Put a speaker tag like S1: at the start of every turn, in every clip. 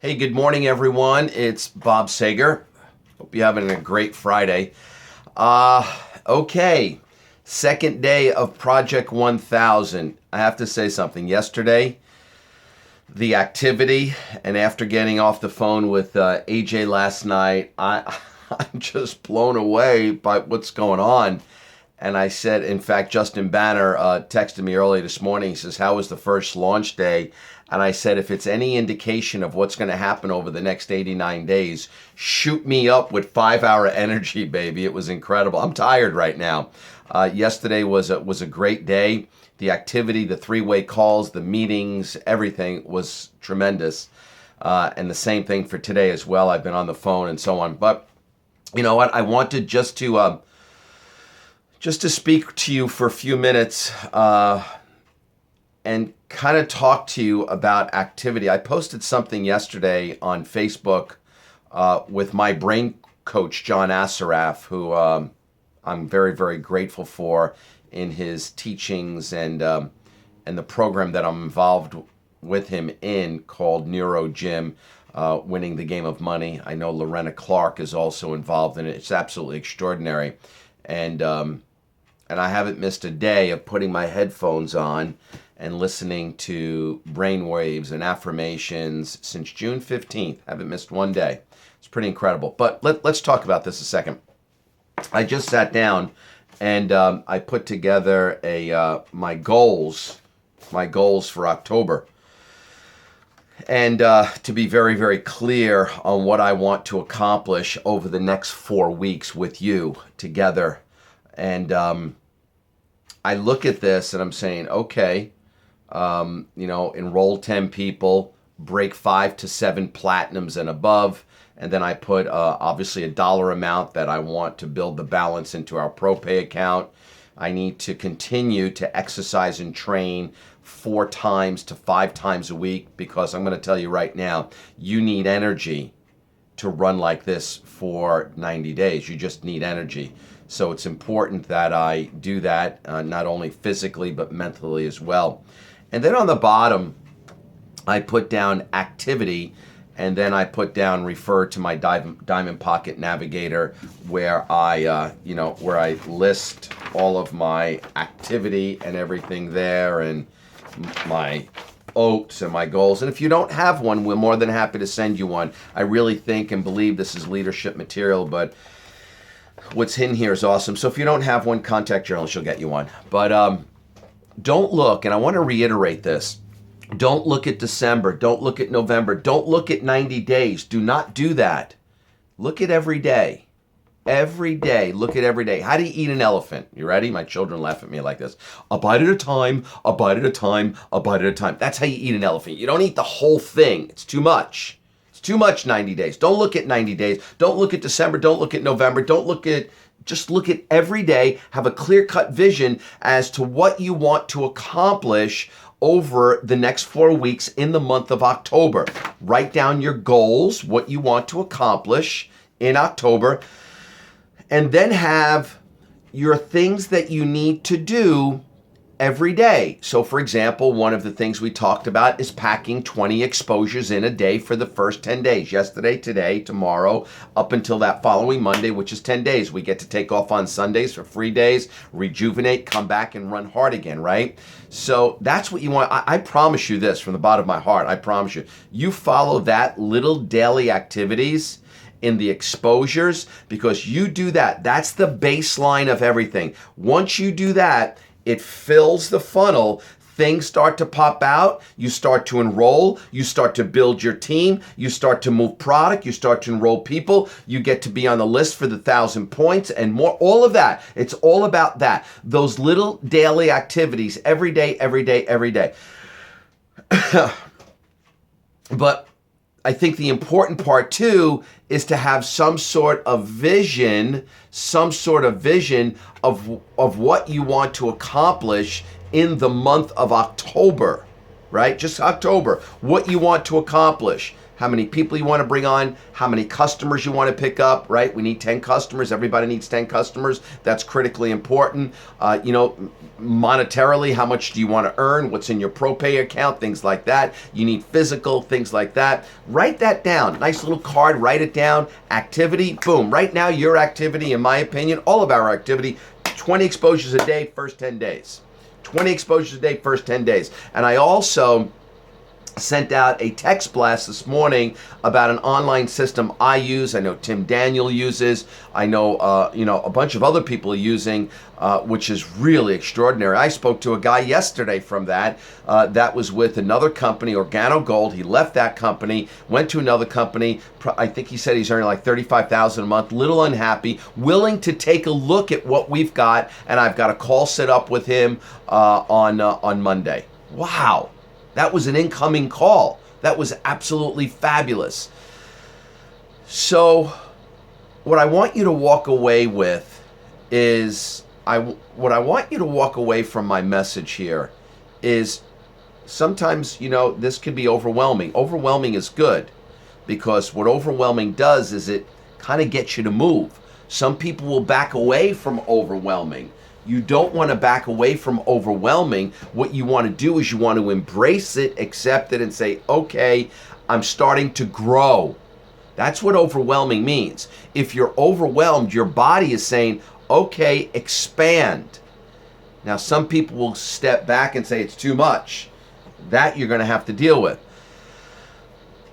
S1: Hey, good morning, everyone. It's Bob Sager. Hope you're having a great Friday. Okay, second day of Project 1000. I have to say something. Yesterday, the activity, and after getting off the phone with AJ last night, I'm just blown away by what's going on. And I said, in fact, Justin Banner texted me early this morning. He says, "How was the first launch day?" And I said, if it's any indication of what's going to happen over the next 89 days, shoot me up with 5-hour energy, baby. It was incredible. I'm tired right now. Yesterday was a great day. The activity, the three-way calls, the meetings, everything was tremendous. And the same thing for today as well. I've been on the phone and so on. But you know what? I wanted just to speak to you for a few minutes and kind of talk to you about activity. I posted something yesterday on Facebook with my brain coach, John Assaraf, who I'm very, very grateful for in his teachings and the program that I'm involved with him in called Neuro Gym, Winning the Game of Money. I know Lorena Clark is also involved in it. It's absolutely extraordinary. And I haven't missed a day of putting my headphones on and listening to brainwaves and affirmations since June 15th. Haven't missed one day. It's pretty incredible. But let's talk about this a second. I just sat down and I put together my goals for October. And to be very, very clear on what I want to accomplish over the next 4 weeks with you together. And I look at this and I'm saying, okay, enroll 10 people, break 5 to 7 platinums and above. And then I put obviously a dollar amount that I want to build the balance into our ProPay account. I need to continue to exercise and train 4 times to 5 times a week, because I'm going to tell you right now, you need energy to run like this for 90 days. You just need energy. So it's important that I do that, not only physically, but mentally as well. And then on the bottom, I put down activity, and then I put down refer to my Diamond Pocket Navigator, where I list all of my activity and everything there, and my oats and my goals. And if you don't have one, we're more than happy to send you one. I really think and believe this is leadership material, but what's in here is awesome. So if you don't have one, contact Journal. She'll get you one. But don't look, and I want to reiterate this, don't look at December. Don't look at November. Don't look at 90 days. Do not do that. Look at every day. Every day. Look at every day. How do you eat an elephant? You ready? My children laugh at me like this. A bite at a time, a bite at a time, a bite at a time. That's how you eat an elephant. You don't eat the whole thing. It's too much. It's too much 90 days. Don't look at 90 days. Don't look at December. Don't look at November. Just look at every day. Have a clear-cut vision as to what you want to accomplish over the next 4 weeks in the month of October. Write down your goals, what you want to accomplish in October, and then have your things that you need to do every day. So for example, one of the things we talked about is packing 20 exposures in a day for the first 10 days. Yesterday, today, tomorrow, up until that following Monday, which is 10 days. We get to take off on Sundays for free days, rejuvenate, come back and run hard again, right? So that's what you want. I promise you this from the bottom of my heart. I promise you. You follow that little daily activities in the exposures, because you do that. That's the baseline of everything. Once you do that, it fills the funnel. Things start to pop out. You start to enroll. You start to build your team. You start to move product. You start to enroll people. You get to be on the list for the 1,000 points and more. All of that. It's all about that. Those little daily activities every day, every day, every day. But I think the important part too is to have some sort of vision of what you want to accomplish in the month of October. right? Just October. What you want to accomplish. How many people you want to bring on, how many customers you want to pick up, right? We need 10 customers. Everybody needs 10 customers. That's critically important. Monetarily, how much do you want to earn? What's in your ProPay account? Things like that. You need physical, things like that. Write that down. Nice little card, write it down. Activity, boom. Right now, your activity, in my opinion, all of our activity, 20 exposures a day, first 10 days. 20 exposures a day, first 10 days. And I also sent out a text blast this morning about an online system I use. I know Tim Daniel uses. I know a bunch of other people are using, which is really extraordinary. I spoke to a guy yesterday from that. That was with another company, OrganoGold. He left that company, went to another company. I think he said he's earning like $35,000 a month. Little unhappy, willing to take a look at what we've got, and I've got a call set up with him on Monday. Wow. That was an incoming call. That was absolutely fabulous. So what I want you to walk away with is, what I want you to walk away from my message here is sometimes, this can be overwhelming. Overwhelming is good, because what overwhelming does is it kind of gets you to move. Some people will back away from overwhelming. You don't want to back away from overwhelming. What you want to do is you want to embrace it, accept it, and say, okay, I'm starting to grow. That's what overwhelming means. If you're overwhelmed, your body is saying, okay, expand. Now, some people will step back and say it's too much. That you're going to have to deal with.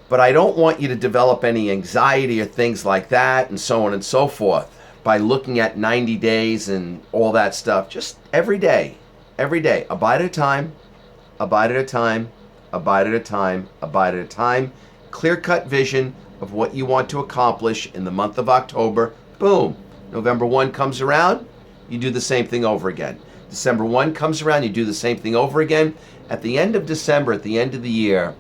S1: But I don't want you to develop any anxiety or things like that, and so on and so forth, by looking at 90 days and all that stuff. Just every day, a bite at a time, a bite at a time, a bite at a time, a bite at a time. Clear-cut vision of what you want to accomplish in the month of October. Boom. November 1 comes around, you do the same thing over again. December 1 comes around, you do the same thing over again. At the end of December, at the end of the year,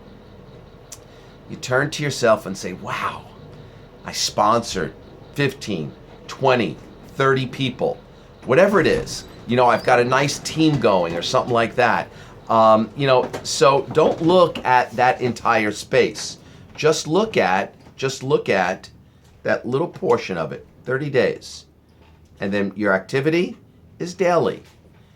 S1: you turn to yourself and say, wow, I sponsored 15, 20, 30 people, whatever it is. I've got a nice team going or something like that. So don't look at that entire space. Just look at that little portion of it, 30 days. And then your activity is daily.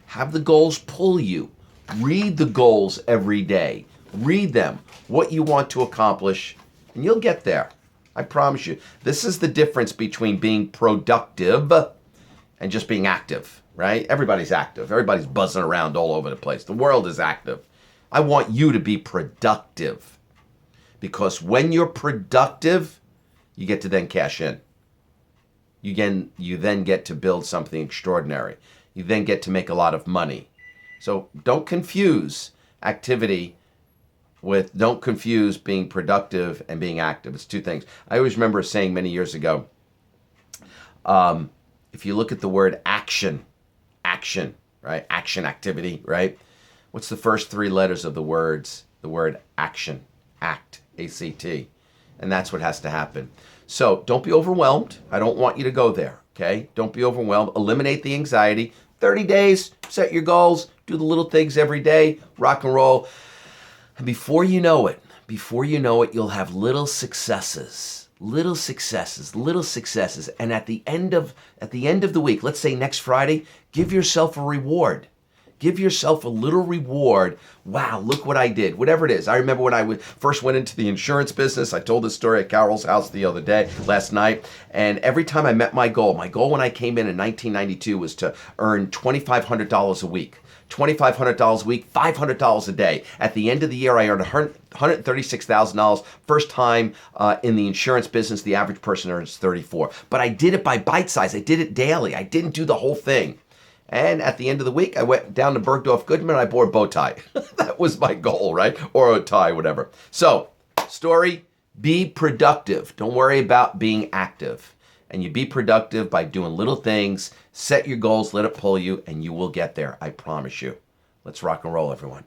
S1: Have the goals pull you. Read the goals every day. Read them, what you want to accomplish, and you'll get there. I promise you. This is the difference between being productive and just being active, right? Everybody's active. Everybody's buzzing around all over the place. The world is active. I want you to be productive, because when you're productive, you get to then cash in. You then get to build something extraordinary. You then get to make a lot of money. So don't confuse activity don't confuse being productive and being active. It's two things. I always remember saying many years ago, if you look at the word action, right? Action, activity, right? What's the first three letters of the word action? Act, A-C-T. And that's what has to happen. So don't be overwhelmed. I don't want you to go there, okay? Don't be overwhelmed. Eliminate the anxiety. 30 days, set your goals, do the little things every day, rock and roll. And before you know it, you'll have little successes. And at the end of the week, let's say next Friday, give yourself a reward. Give yourself a little reward. Wow, look what I did. Whatever it is. I remember when I first went into the insurance business. I told this story at Carol's house last night. And every time I met my goal when I came in 1992 was to earn $2,500 a week. $2,500 a week, $500 a day. At the end of the year, I earned $136,000. First time in the insurance business, the average person earns $34,000. But I did it by bite size. I did it daily. I didn't do the whole thing. And at the end of the week, I went down to Bergdorf Goodman and I bought a bow tie. That was my goal, right? Or a tie, whatever. So, story, be productive. Don't worry about being active. And you be productive by doing little things. Set your goals, let it pull you, and you will get there. I promise you. Let's rock and roll, everyone.